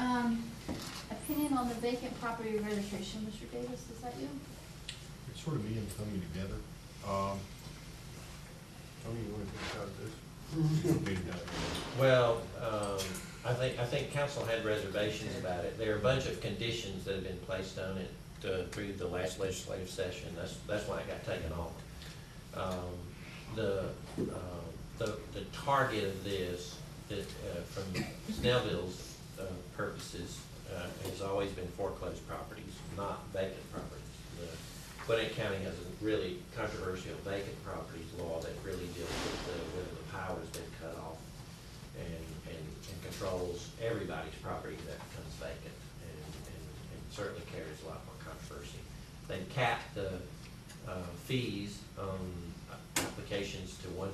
Opinion on the vacant property registration, Mr. Davis, is that you? It's sort of me and Tony together. Tony, you want to take a shot at this? Me and Doug. Well, I think council had reservations about it. There are a bunch of conditions that have been placed on it through the last legislative session. That's why it got taken off. The target of this, that from Snellville's purposes, has always been foreclosed properties, not vacant properties. Gwinnett County has a really controversial vacant properties law that really deals with whether the power's been cut off and controls everybody's property that becomes vacant, and certainly carries a lot more controversy. They capped the fees on applications to $100,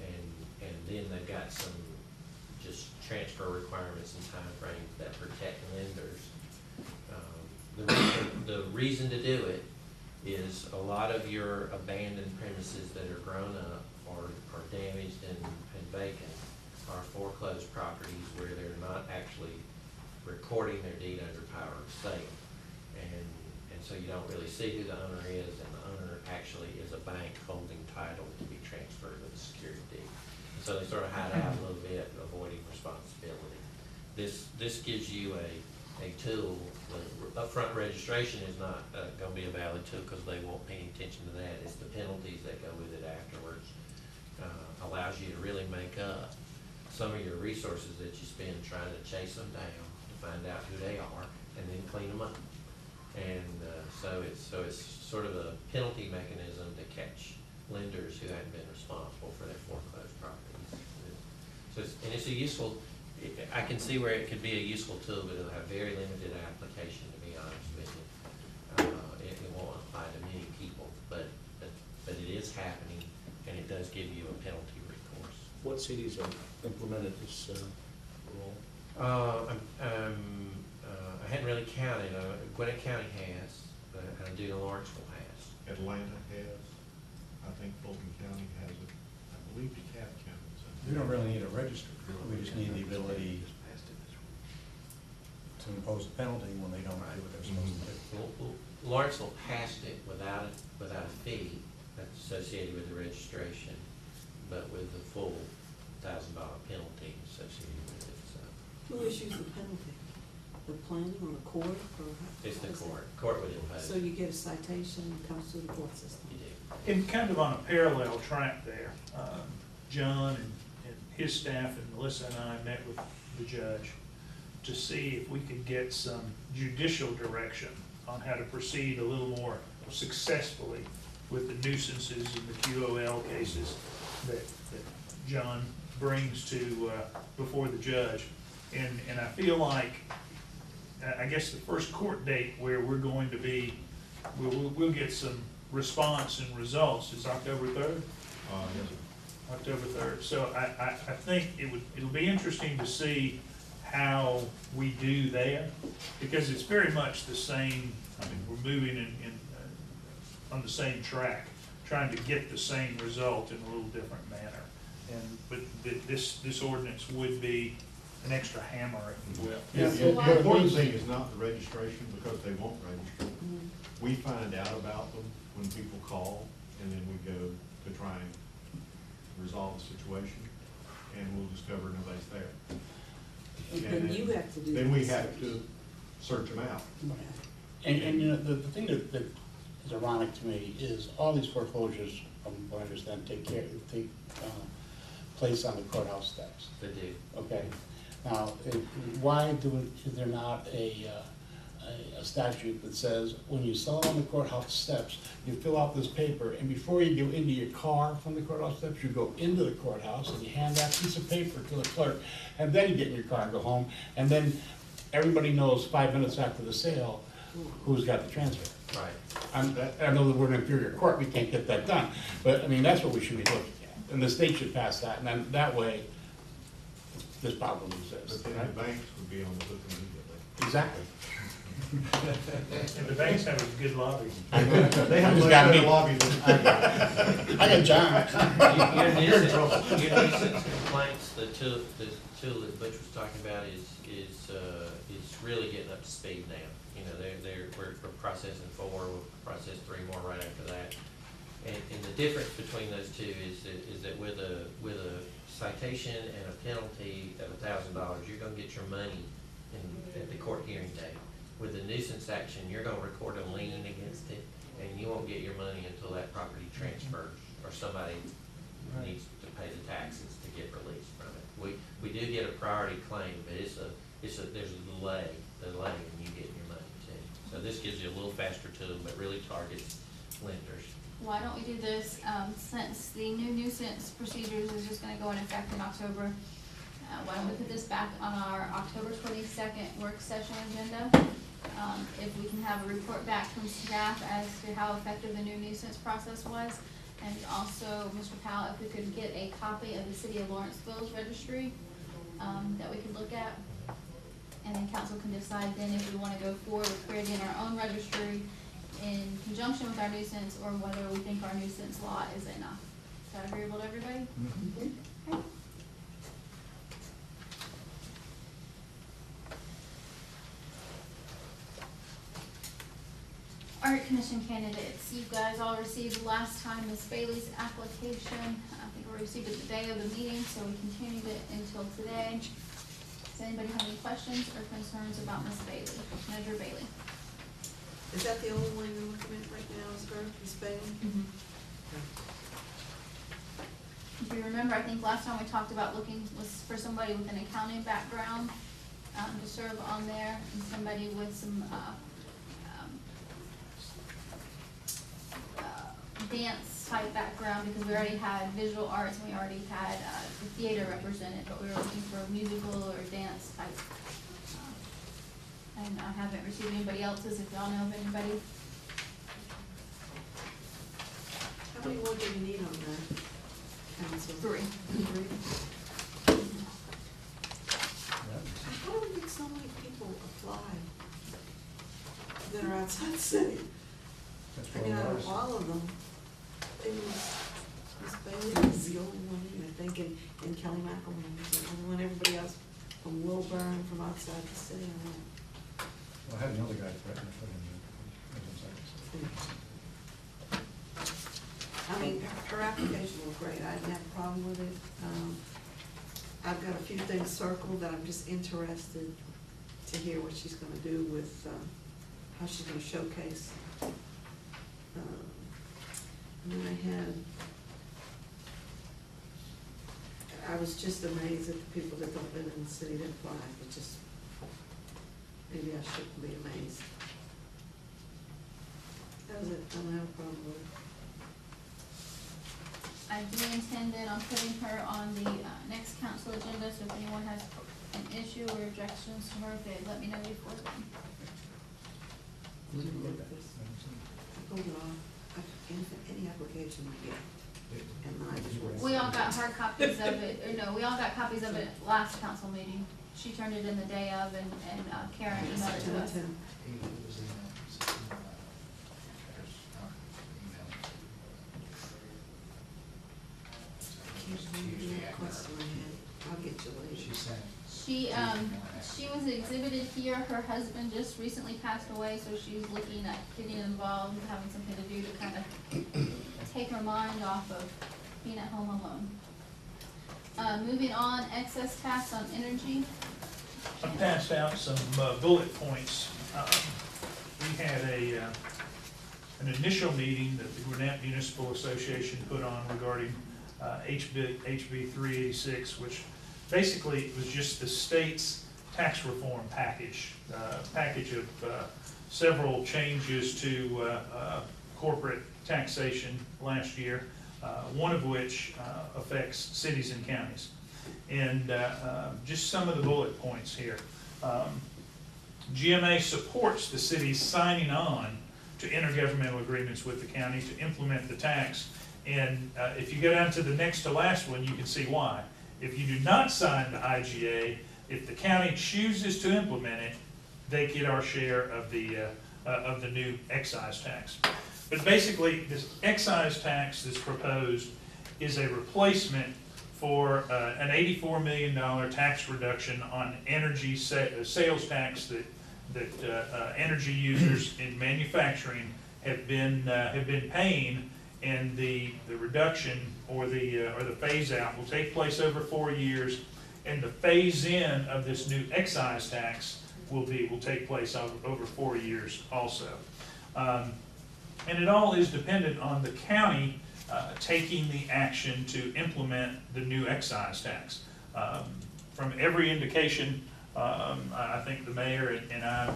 and then they've got some just transfer requirements and time frames that protect lenders. The reason to do it is a lot of your abandoned premises that are grown up or damaged and vacant are foreclosed properties where they're not actually recording their deed under power of sale. And so you don't really see who the owner is, and the owner actually is a bank holding title to be transferred with a security deed. And so they sort of hide out a little bit, avoiding responsibility. This gives you a tool. The upfront registration is not going to be a valid tool because they won't pay any attention to that. It's the penalties that go with it afterwards. Allows you to really make up some of your resources that you spend trying to chase them down to find out who they are and then clean them up. And so it's sort of a penalty mechanism to catch lenders who haven't been responsible for their foreclosed properties. So it's a useful. I can see where it could be a useful tool, but it'll have very limited application, to be honest with you. It won't apply to many people, but it is happening, and it does give you a penalty recourse. What cities have implemented this rule? I hadn't really counted. Gwinnett County has, I do know Lawrenceville has. Atlanta has. I think Fulton County has it. I believe DeKalb County has it. We don't really need a register. We just need the ability to impose a penalty when they don't do what they're supposed to do. Well, Lawrenceville passed it without a fee that's associated with the registration, but with the full $1,000 penalty associated with it. So Who issues the penalty? The planning or the court? Or it's the how is court. that? Court would impose. So you get a citation and it comes through the court system? You do. And kind of on a parallel track there, John and his staff and Melissa and I met with the judge to see if we could get some judicial direction on how to proceed a little more successfully with the nuisances and the QOL cases that John brings to before the judge. And I feel like, I guess the first court date where we're going to be, we'll get some response and results is October 3rd? Yes, sir. October 3rd. So I think it'll be interesting to see how we do there, because it's very much the same. I mean, we're moving on the same track, trying to get the same result in a little different manner. But this ordinance would be an extra hammer, if you will. Yeah, So the why- important thing is not the registration, because they won't register. Mhm. We find out about them when people call, and then we go to try and resolve the situation, and we'll discover nobody's there. And And then you have to do. Then we the have research. to search them out. And you know, the thing that is ironic to me is all these foreclosures, from what I understand, take place on the courthouse steps, They do. okay? Now, why is there not a statute that says when you sell it on the courthouse steps, you fill out this paper, and before you go into your car from the courthouse steps, you go into the courthouse and you hand that piece of paper to the clerk, and then you get in your car and go home, and then everybody knows 5 minutes after the sale who's got the transfer. Right. I know that we're in inferior court, we can't get that done, but I mean, that's what we should be looking at, and the state should pass that, and then that way, this problem But exists. then the banks would be on the hook immediately. Exactly. And the banks have a good lobby. They have Just a got better me. lobby than I got John. Your nuisance complaints, the tool that Butch was talking about is really getting up to speed now. You know, we're processing 4, we'll process 3 more right after that. And the difference between those two is that with a citation and a penalty of $1,000, you're gonna get your money at the court hearing day. With a nuisance action, you're gonna record a lien against it, and you won't get your money until that property transfers, or somebody needs to pay the taxes to get released from it. We do get a priority claim, but there's a delay in you getting your money too. So this gives you a little faster tool, but really targets lenders. Why don't we do this, since the new nuisance procedures is just gonna go in effect in October, why don't we put this back on our October 22nd work session agenda? If we can have a report back from staff as to how effective the new nuisance process was, and also, Mr. Powell, if we could get a copy of the City of Lawrenceville's registry, that we could look at. And then council can decide then if we wanna go forward with creating our own registry in conjunction with our nuisance, or whether we think our nuisance law is enough. Is that agreeable to everybody? Okay. Art Commission candidates, you guys all received last time Ms. Bailey's application. I think we received it the day of the meeting, so we continued it until today. Does anybody have any questions or concerns about Ms. Bailey, Manager Bailey? Is that the only one you're looking at right now, is her, Miss Bailey? If you remember, I think last time we talked about looking was for somebody with an accounting background, to serve on there, and somebody with some, dance type background, because we already had visual arts and we already had, the theater represented, but we were looking for musical or dance type. And I haven't received anybody else's, if y'all know of anybody. How many more do you need on that, council? 3. How do we get so many people apply that are outside the city? That's I mean, out of all of them, it was, Miss Bailey was the only one, I think, and Kelly McElwain was the only one, everybody else from Wilburn, from outside the city. Well, I had another guy threaten to put him in. I mean, her application was great, I didn't have a problem with it. I've got a few things circled that I'm just interested to hear what she's gonna do with, how she's gonna showcase. And then I was just amazed at the people that don't live in the city that apply, it just, maybe I shouldn't be amazed. That was it, I don't have a problem with it. I do intend then on putting her on the next council agenda, so if anyone has an issue or objections to her, they let me know before then. Hold it off, any application I get, and then I just. We all got hard copies of it, or no, we all got copies of it last council meeting. She turned it in the day of, and Karen emailed it to us. I'll get you later. She was exhibited here, her husband just recently passed away, so she's looking at getting involved, having something to do to kind of take her mind off of being at home alone. Moving on, excess tax on energy. I passed out some bullet points. We had an initial meeting that the Gwinnett Municipal Association put on regarding HB 386, which basically was just the state's tax reform package, package of several changes to corporate taxation last year, one of which affects cities and counties. And just some of the bullet points here. GMA supports the cities signing on to intergovernmental agreements with the county to implement the tax. And if you go down to the next to last one, you can see why. If you do not sign the IGA, if the county chooses to implement it, they get our share of the new excise tax. But basically, this excise tax that's proposed is a replacement for an $84 million tax reduction on energy sales tax that energy users in manufacturing have been paying, and the reduction or the phase out will take place over 4 years, and the phase in of this new excise tax will take place over 4 years also. And it all is dependent on the county taking the action to implement the new excise tax. From every indication, I think the mayor and I,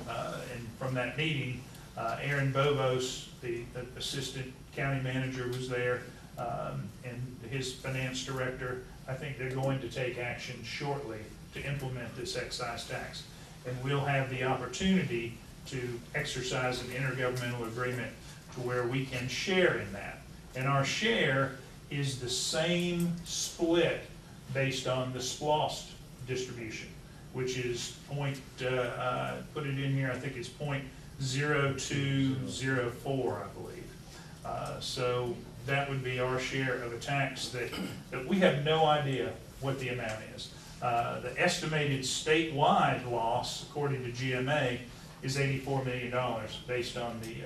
and from that meeting, Aaron Bovos, the assistant county manager, was there, and his finance director. I think they're going to take action shortly to implement this excise tax. And we'll have the opportunity to exercise an intergovernmental agreement to where we can share in that. And our share is the same split based on the SPLOST distribution, which is put it in here, I think it's 0.0204, I believe. So that would be our share of a tax that we have no idea what the amount is. The estimated statewide loss, according to GMA, is $84 million based on the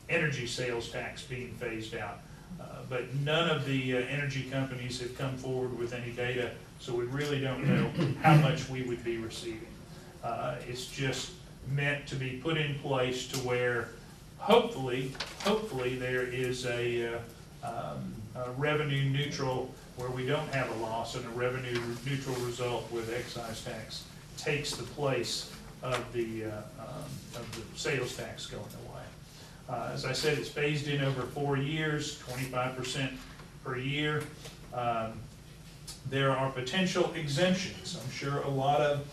energy sales tax being phased out. But none of the energy companies have come forward with any data, so we really don't know how much we would be receiving. It's just meant to be put in place to where hopefully there is a revenue neutral, where we don't have a loss, and a revenue neutral result where the excise tax takes the place of the sales tax going away. As I said, it's phased in over 4 years, 25% per year. There are potential exemptions. I'm sure a lot of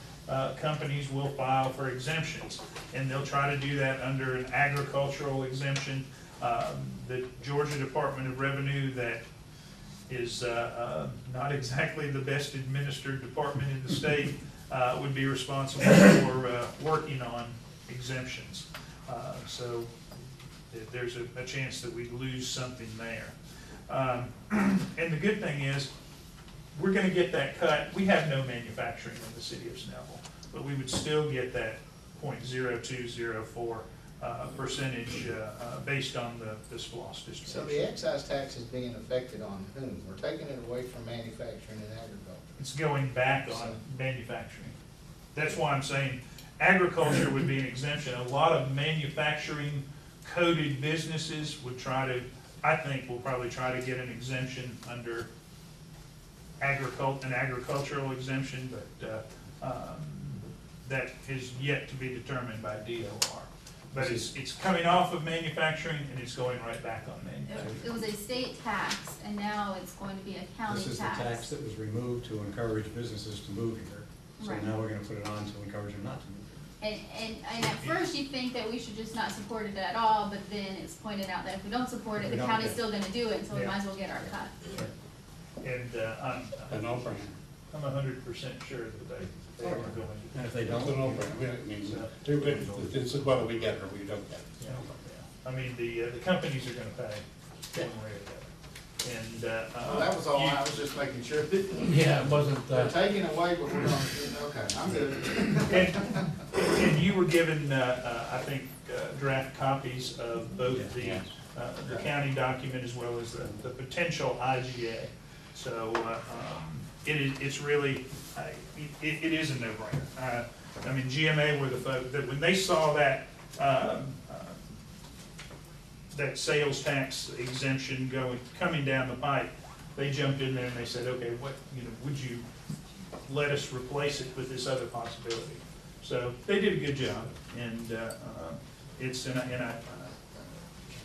companies will file for exemptions, and they'll try to do that under an agricultural exemption. The Georgia Department of Revenue, that is not exactly the best administered department in the state, would be responsible for working on exemptions. So there's a chance that we lose something there. And the good thing is, we're going to get that cut. We have no manufacturing in the city of Snellville, but we would still get that 0.0204 percentage based on the SPLOST distribution. So the excise tax is being affected on whom? We're taking it away from manufacturing and agriculture. It's going back on manufacturing. That's why I'm saying agriculture would be an exemption. A lot of manufacturing coded businesses would will probably try to get an exemption under an agricultural exemption, but that is yet to be determined by DOR. But it's coming off of manufacturing, and it's going right back on manufacturing. It was a state tax, and now it's going to be a county tax. This is the tax that was removed to encourage businesses to move here. So Right. now we're gonna put it on to encourage them not to move here. And at first you think that we should just not support it at all, but then it's pointed out that if we don't support it, If the we don't, county's yeah. still gonna do it, so we Yeah. might as well get our cut. And A no-brainer. I'm 100% sure that they are going And if they It's a don't, no-brainer. I mean, it's whether we get it or we don't get it. to. I mean, the companies are going to pay one way or the other. And Well, that was all, I was just making sure that Yeah, it wasn't, they're taking away, but we're gonna, okay, I'm good. And you were given, I think, draft copies of both the county document as well as the potential IGA. So it's really, it is a no-brainer. I mean, GMA were the folks that when they saw that that sales tax exemption coming down the pipe, they jumped in there and they said, okay, would you let us replace it with this other possibility? So they did a good job, and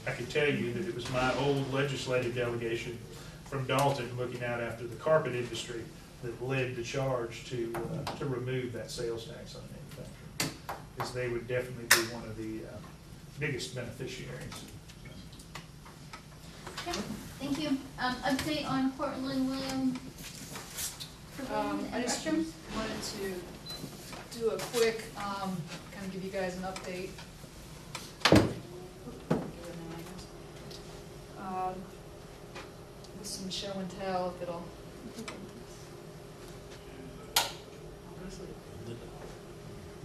I could tell you that it was my old legislative delegation from Dalton looking out after the carpet industry that led the charge to remove that sales tax on manufacturing, because they would definitely be one of the biggest beneficiaries. Okay, thank you. Update on Portland William I just restrooms? wanted to do a quick, kind of give you guys an update. With some show and tell, if it'll.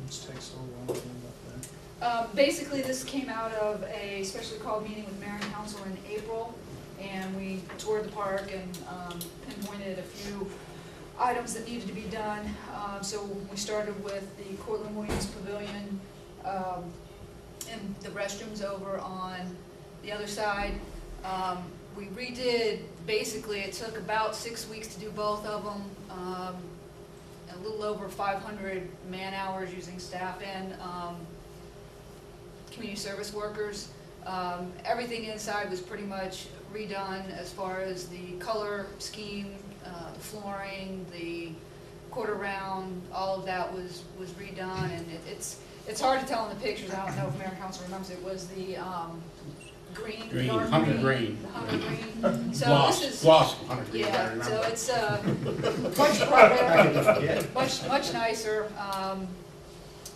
This takes so long to end up there. Basically, this came out of a specially called meeting with mayor and council in April, and we toured the park and pinpointed a few items that needed to be done. So we started with the Cortland Williams Pavilion, and the restrooms over on the other side. We redid, basically, it took about 6 weeks to do both of them. A little over 500 man-hours using staff and community service workers. Everything inside was pretty much redone as far as the color scheme, the flooring, the quarter round, all of that was redone, and it's hard to tell in the pictures. I don't know if Mayor and Council remembers, it was the green, Green, dark hunter green. green. The hunter green. So Gloss, this is, gloss, 100 green, I yeah, remember. so it's much brighter, much nicer.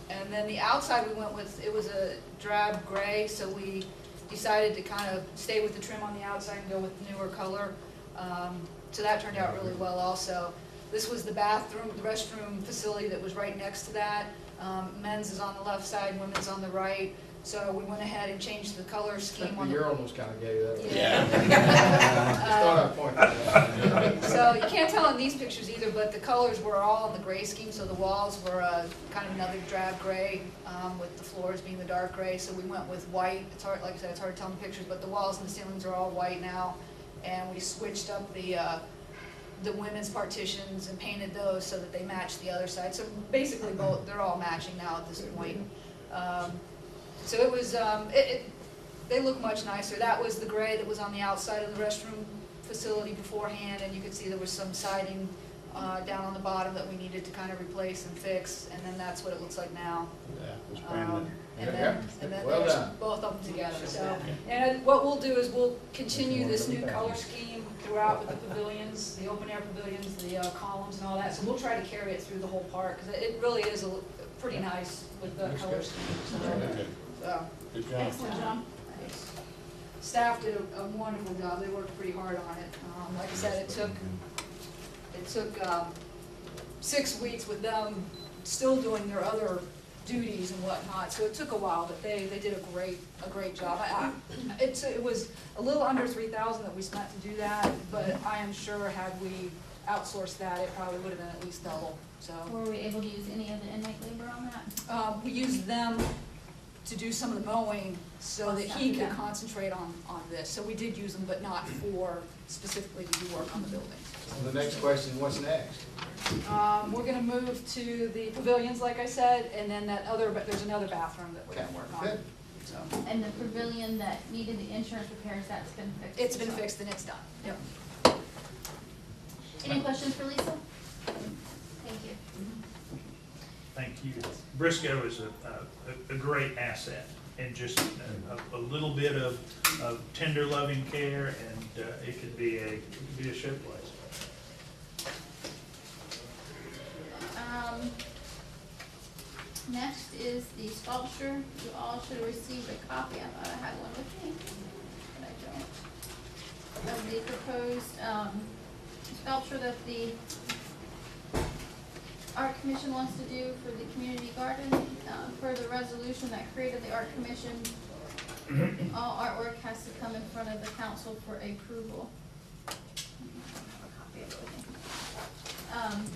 And then the outside we went with, it was a drab gray, so we decided to kind of stay with the trim on the outside and go with the newer color. So that turned out really well also. This was the bathroom, the restroom facility that was right next to that. Men's is on the left side, women's on the right. So we went ahead and changed the color scheme on the. You're almost kind of gave that away. Yeah. Just thought I'd point that out. So you can't tell in these pictures either, but the colors were all in the gray scheme, so the walls were kind of another drab gray, with the floors being the dark gray, so we went with white. It's hard, like I said, it's hard to tell in the pictures, but the walls and the ceilings are all white now, and we switched up the women's partitions and painted those so that they match the other side. So basically both, they're all matching now at this point. So it was, they look much nicer. That was the gray that was on the outside of the restroom facility beforehand, and you could see there was some siding down on the bottom that we needed to kind of replace and fix, and then that's what it looks like now. Yeah, it was brand new. And then Well there's done. both of them together, so. And what we'll do is we'll continue this new color scheme throughout with the pavilions, the open air pavilions, the columns and all that, so we'll try to carry it through the whole park, because it really is pretty nice with the color scheme, Okay. so. Good job. Excellent job. Staff did a wonderful job, they worked pretty hard on it. Like I said, it took 6 weeks with them still doing their other duties and whatnot, so it took a while, but they did a great job. It was a little under $3,000 that we spent to do that, but I am sure had we outsourced that, it probably would have been at least double, so. Were we able to use any of the inmate labor on that? We used them to do some of the mowing so that he could concentrate on this. So we did use them, but not for specifically to do work on the building. The next question, what's next? We're gonna move to the pavilions, like I said, and then there's another bathroom that we're gonna work on. Good. So, And the pavilion that needed the insurance repairs, that's been fixed? it's been as well? fixed and it's done, yep. Any questions for Lisa? Thank you. Thank you. Briscoe is a great asset, and just a little bit of tender loving care, and it could be a showplace. Next is the sculpture. You all should have received a copy. I thought I had one with me, but I don't. Of the proposed sculpture that the Art Commission wants to do for the community garden. Per the resolution that created the Art Commission, all artwork has to come in front of the council for approval. I have a copy of it with me.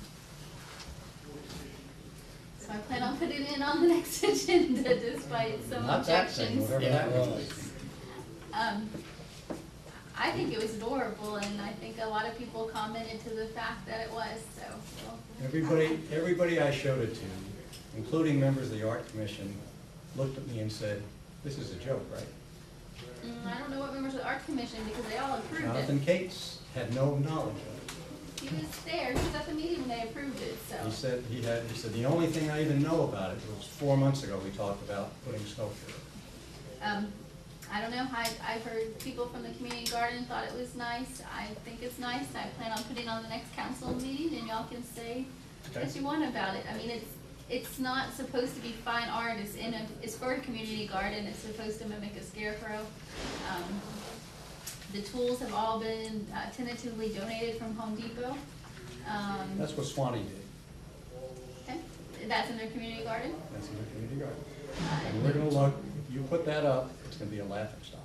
So I plan on putting it in on the next agenda despite some Not that thing, objections. whatever that was. I think it was adorable, and I think a lot of people commented to the fact that it was, so. Everybody I showed it to, including members of the Art Commission, looked at me and said, "This is a joke, right?" I don't know what members of the Art Commission, because they all approved Jonathan it. Cates had no knowledge of it. He was there, he was at the meeting when they approved it, so. He said, the only thing I even know about it was 4 months ago, we talked about putting sculpture up. I don't know, I've heard people from the community garden thought it was nice. I think it's nice. I plan on putting it on the next council meeting, and y'all can say what you want about it. I mean, It's not supposed to be fine art, it's for a community garden, it's supposed to mimic a scarecrow. The tools have all been tentatively donated from Home Depot. That's what Swanee did. Okay, that's in their community garden. That's in the community garden. And we're gonna look, you put that up, it's gonna be a laughingstock.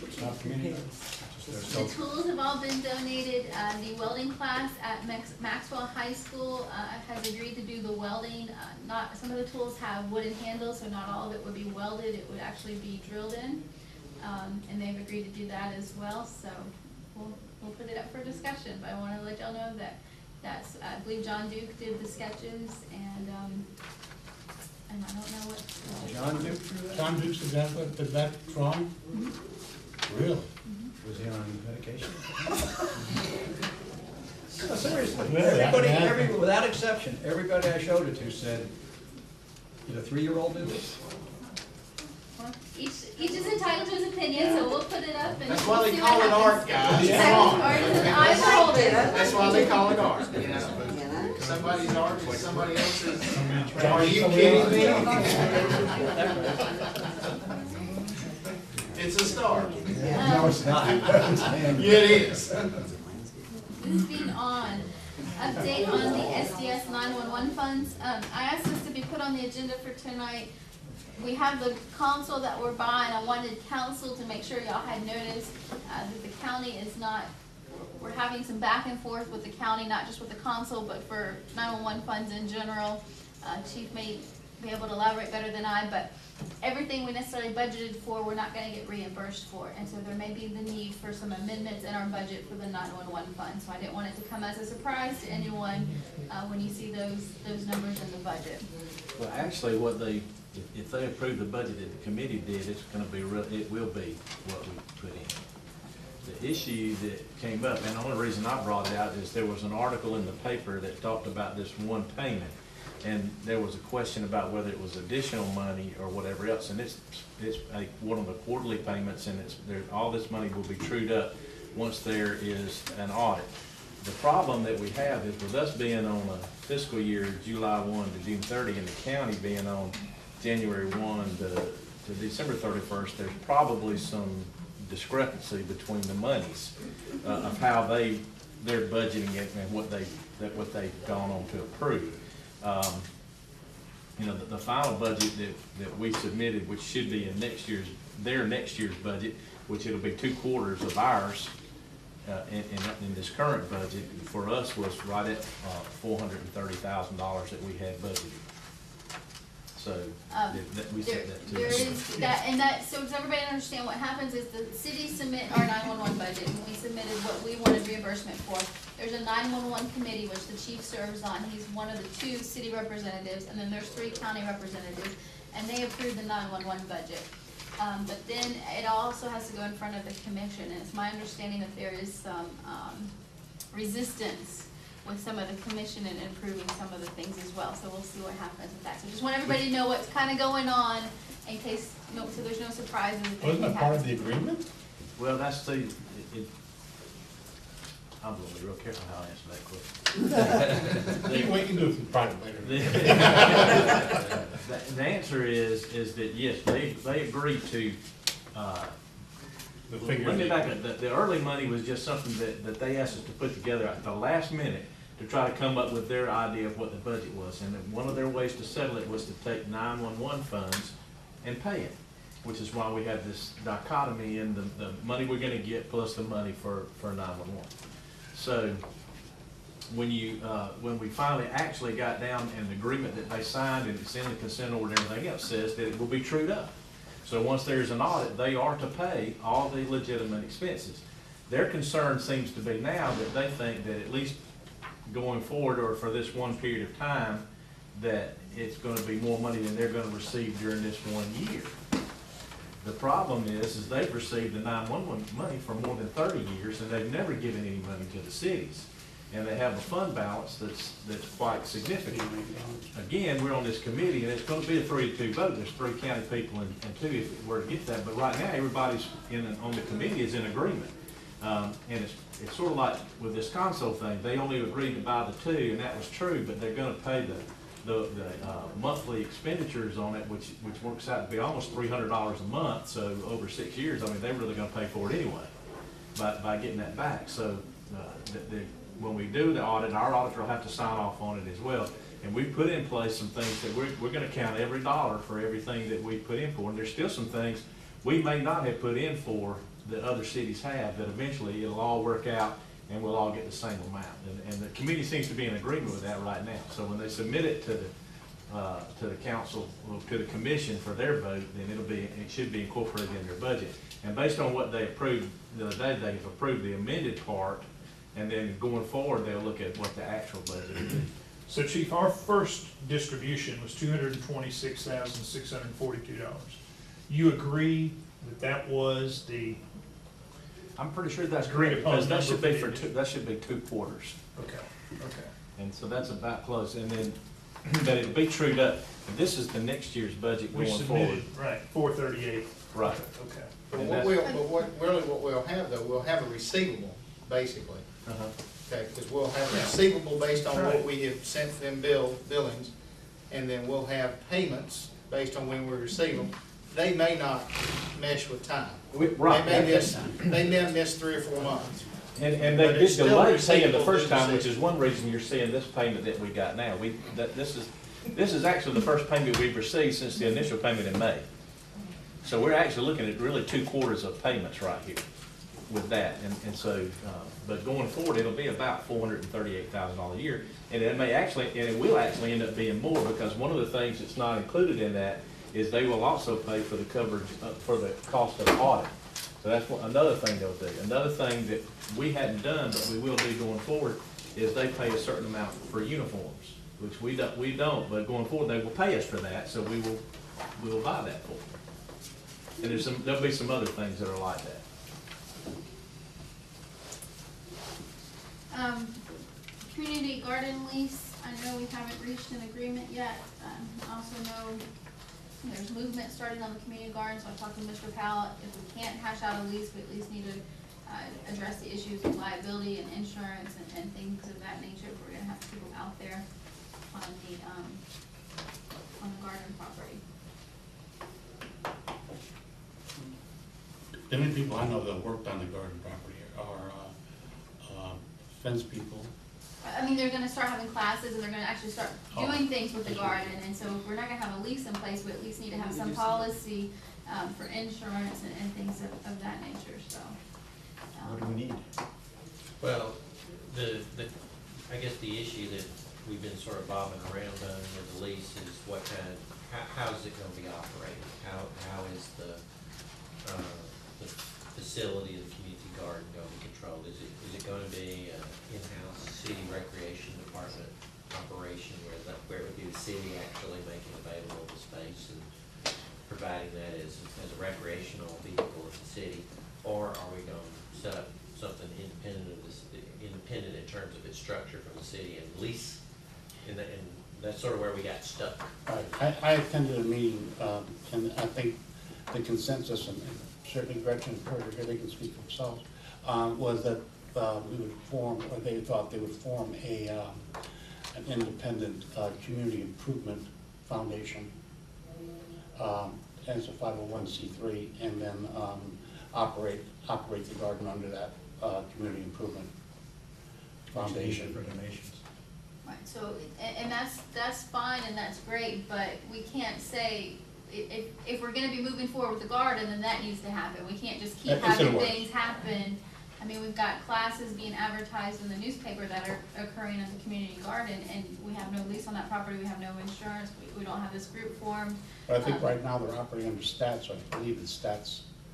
It's not community garden. It's just The their tools have all been donated. The welding class at Maxwell High School has agreed to do the welding. Some of the tools have wooden handles, so not all of it would be welded. It would actually be drilled in. And they've agreed to do that as well, so we'll put it up for discussion. But I want to let y'all know that's, I believe John Duke did the sketches, and I don't know what. John Duke drew that? John Duke's is that drawing? Really? Was he on medication? No, seriously, Really? everybody, without exception, everybody I showed it to said, did a 3-year-old do this? Well, each is entitled to his opinion, so we'll put it up and. That's why they see call what it happens. art, guys. Exactly. Come on. Art is an eye for it. That's why they call it art, you know? Somebody's art is somebody else's. Are you kidding me? It's a start. No, it's not. Yeah, it is. Moving on, update on the SDS 911 funds. I asked this to be put on the agenda for tonight. We have the console that we're buying. I wanted council to make sure y'all had noticed that the county is not, we're having some back and forth with the county, not just with the console, but for 911 funds in general. Chief may be able to elaborate better than I, but everything we necessarily budgeted for, we're not gonna get reimbursed for. And so there may be the need for some amendments in our budget for the 911 fund. So I didn't want it to come as a surprise to anyone when you see those numbers in the budget. Well, actually, if they approve the budget that the committee did, it's gonna be it will be what we put in. The issue that came up, and the only reason I brought it out is there was an article in the paper that talked about this one payment. And there was a question about whether it was additional money or whatever else, and it's one of the quarterly payments, and all this money will be trued up once there is an audit. The problem that we have is with us being on a fiscal year, July 1 to June 30, and the county being on January 1 to December 31st, there's probably some discrepancy between the monies of how they're budgeting it and what they've gone on to approve. You know, the final budget that we submitted, which should be in next year's budget, which it'll be 2 quarters of ours in this current budget, for us was right at $430,000 that we had budgeted. So we said that too. There is that, so does everybody understand what happens is the cities submit our 911 budget, and we submitted what we wanted reimbursement for. There's a 911 committee, which the chief serves on. He's one of the 2 city representatives, and then there's 3 county representatives, and they approve the 911 budget. But then it also has to go in front of the commission, and it's my understanding that there is some resistance with some of the commission and improving some of the things as well. So we'll see what happens with that. So just want everybody to know what's kind of going on in case, so there's no surprises. Wasn't that part of the agreement? Well, that's I'm gonna be real careful how I answer that question. We can do it in private later. The answer is that yes, they agreed to. Let me back up. The early money was just something that they asked us to put together at the last minute to try to come up with their idea of what the budget was. And one of their ways to settle it was to take 911 funds and pay it, which is why we have this dichotomy in the money we're gonna get plus the money for 911. So when we finally actually got down an agreement that they signed, and it's in the consent order and everything else, says that it will be trued up. So once there's an audit, they are to pay all the legitimate expenses. Their concern seems to be now that they think that at least going forward, or for this one period of time, that it's gonna be more money than they're gonna receive during this 1 year. The problem is they've received the 911 money for more than 30 years, and they've never given any money to the cities. And they have a fund balance that's quite significant. Again, we're on this committee, and it's gonna be a 3-2 vote. There's 3 county people and 2 if we're to get that. But right now, everybody's on the committee is in agreement And it's sort of like with this console thing, they only agreed to buy the two, and that was true, but they're gonna pay the monthly expenditures on it, which works out to be almost $300 a month, so over 6 years, I mean, they're really gonna pay for it anyway, by getting that back. So, when we do the audit, our auditor will have to sign off on it as well. And we put in place some things that we're gonna count every dollar for everything that we put in for, and there's still some things we may not have put in for that other cities have, that eventually it'll all work out and we'll all get the same amount. And the committee seems to be in agreement with that right now. So when they submit it to the council, or to the commission for their vote, then it should be incorporated in their budget. And based on what they approved the other day, they have approved the amended part, and then going forward, they'll look at what the actual budget will be. So Chief, our first distribution was $226,642. You agree that that was the, I'm pretty sure that's Agreed correct, upon because that should be number for for the- that should be 2 quarters. okay. And so that's about close, and then, but it'll be trued up. And this is the next year's budget We going forward. submitted, right, 438. Right. Okay. But And what that's- what we'll have though, we'll have a receivable, basically. Uh-huh. Okay, because we'll have a receivable based on Right. what we have sent them billings, and then we'll have payments based on when we receive them. They may not mesh with time. Right. They may miss 3 or 4 months. And But they it's did still delay paying the receivable first due to time, which six. is one reason you're seeing this payment that we got now. This is actually the first payment we've received since the initial payment in May. So we're actually looking at really 2 quarters of payments right here with that. And so, but going forward, it'll be about $438,000 a year. And it will actually end up being more, because one of the things that's not included in that is they will also pay for the coverage, for the cost of the audit. So that's another thing they'll do. Another thing that we hadn't done, but we will do going forward, is they pay a certain amount for uniforms, which we don't, but going forward, they will pay us for that, so we will buy that for them. And there'll be some other things that are like that. Community garden lease, I know we haven't reached an agreement yet. I also know there's movement starting on the community garden, so I talked to Mr. Powell. If we can't hash out a lease, we at least need to address the issues of liability and insurance and things of that nature. We're gonna have people out there on the garden property. The only people I know that worked on the garden property are fence people. I mean, they're gonna start having classes and they're gonna actually start doing things with the garden, and so if we're not gonna have a lease in place, we at least need to have some policy, for insurance and things of that nature, so. What do we need? Well, I guess the issue that we've been sort of bobbing around on with the lease is how is it gonna be operated? How is the facility of the community garden going to be controlled? Is it going to be an in-house city recreation department operation where it would be the city actually making available the space and providing that as a recreational vehicle of the city? Or are we going to set up something independent in terms of its structure from the city and lease? And that's sort of where we got stuck. I attended a meeting, and I think the consensus, and certainly Gretchen and Porter here, they can speak for themselves, was that we would form, or they thought they would form an independent community improvement foundation as a 501c3, and then operate the garden under that community improvement foundation. For donations. Right, so, and that's fine and that's great, but we can't say, if we're gonna be moving forward with the garden, then that needs to happen. We can't just keep It's in having the works. things happen. I mean, we've got classes being advertised in the newspaper that are occurring at the community garden, and we have no lease on that property, we have no insurance, we don't have this group formed. But I think right now they're operating under stats, so I believe that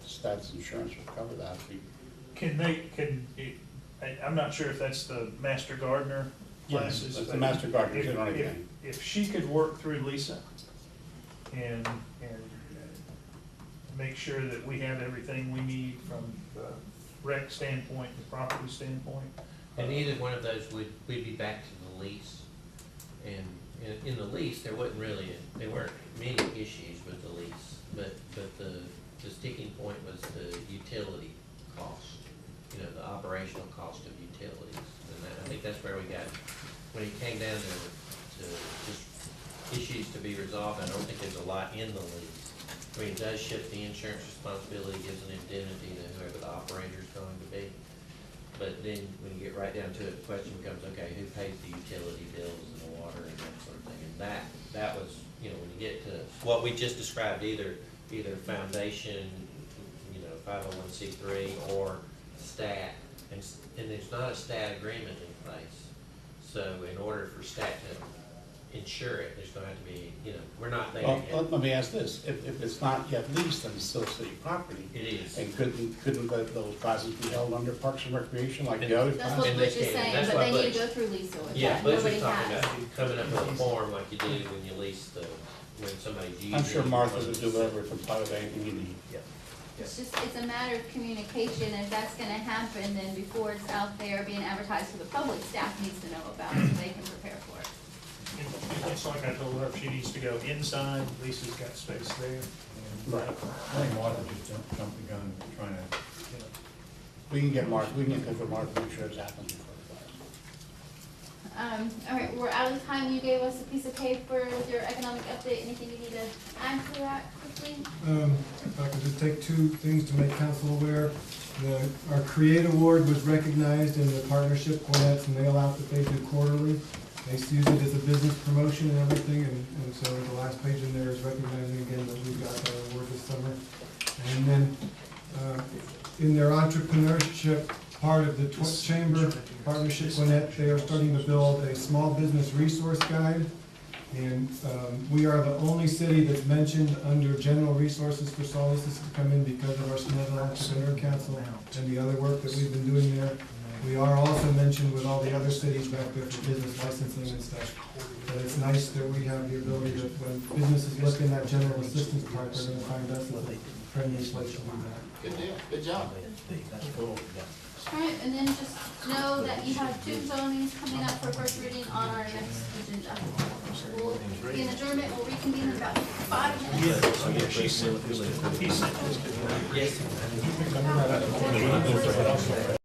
stats insurance will cover that. I'm not sure if that's the master gardener Yes, classes. that's the but master gardener, if- they don't have if- anything. If she could work through Lisa and make sure that we have everything we need from the rec standpoint, the property standpoint. And either one of those we'd be back to the lease. And in the lease, there weren't many issues with the lease, but the sticking point was the utility cost. you know, the operational cost of utilities. And that, I think that's where we got, when it came down to just issues to be resolved, I don't think there's a lot in the lease. I mean, it does shift the insurance responsibility, gives an indemnity to whoever the operator's going to be. But then, when you get right down to it, the question becomes, okay, who pays the utility bills and the water and that sort of thing? And that was, you know, when you get to what we just described, either foundation, you know, 501c3 or stat, and there's not a stat agreement in place. So in order for stat to insure it, there's gonna have to be, you know, we're not there Well, yet. let me ask this, if it's not yet leased, then it's still city property. It is. And couldn't those classes be held under Parks and Recreation like the other That's classes? what And they Butch is can. saying, That's but why they need to Butch- go through Lisa with Yeah, that, Butch was nobody talking has. about coming up with a form like you do when you lease when somebody's using. I'm sure Martha one would of the- deliver it, comply with anything you need. It's just, it's a matter of communication, if that's gonna happen, then before it's out there being advertised to the public, staff needs to know about it, so they can prepare for it. And it's like I told her, if she needs to go inside, Lisa's got space there. Right. I think Martha just jumped the gun trying to, We can get Martha, we can get for Martha, make sure it's happening before the class. All right, we're out of time, you gave us a piece of paper with your economic update, anything you need to add to that quickly? If I could just take two things to make council aware. Our Create Award was recognized in the partnership Gwinnett's mail out that they do quarterly. They use it as a business promotion and everything, and so the last page in there is recognizing again that we've got that award this summer. And then, in their entrepreneurship part of the Chamber Partnership Gwinnett, they are starting to build a small business resource guide. And we are the only city that's mentioned under general resources for Solis to come in because of our Snellville Entrepreneur Council and the other work that we've been doing there. We are also mentioned with all the other cities back there for business licensing and stuff. But it's nice that we have the ability to, when businesses look in that general assistance part, they're gonna find us as a friendly place to do that. Good deal, good job. That's cool. All right, and then just know that you have two zonings coming up for first reading on our next agenda. We'll be in adjournment, we'll reconvene in about 5 minutes. Oh, yeah, she sent this to, he sent this to me. Yes.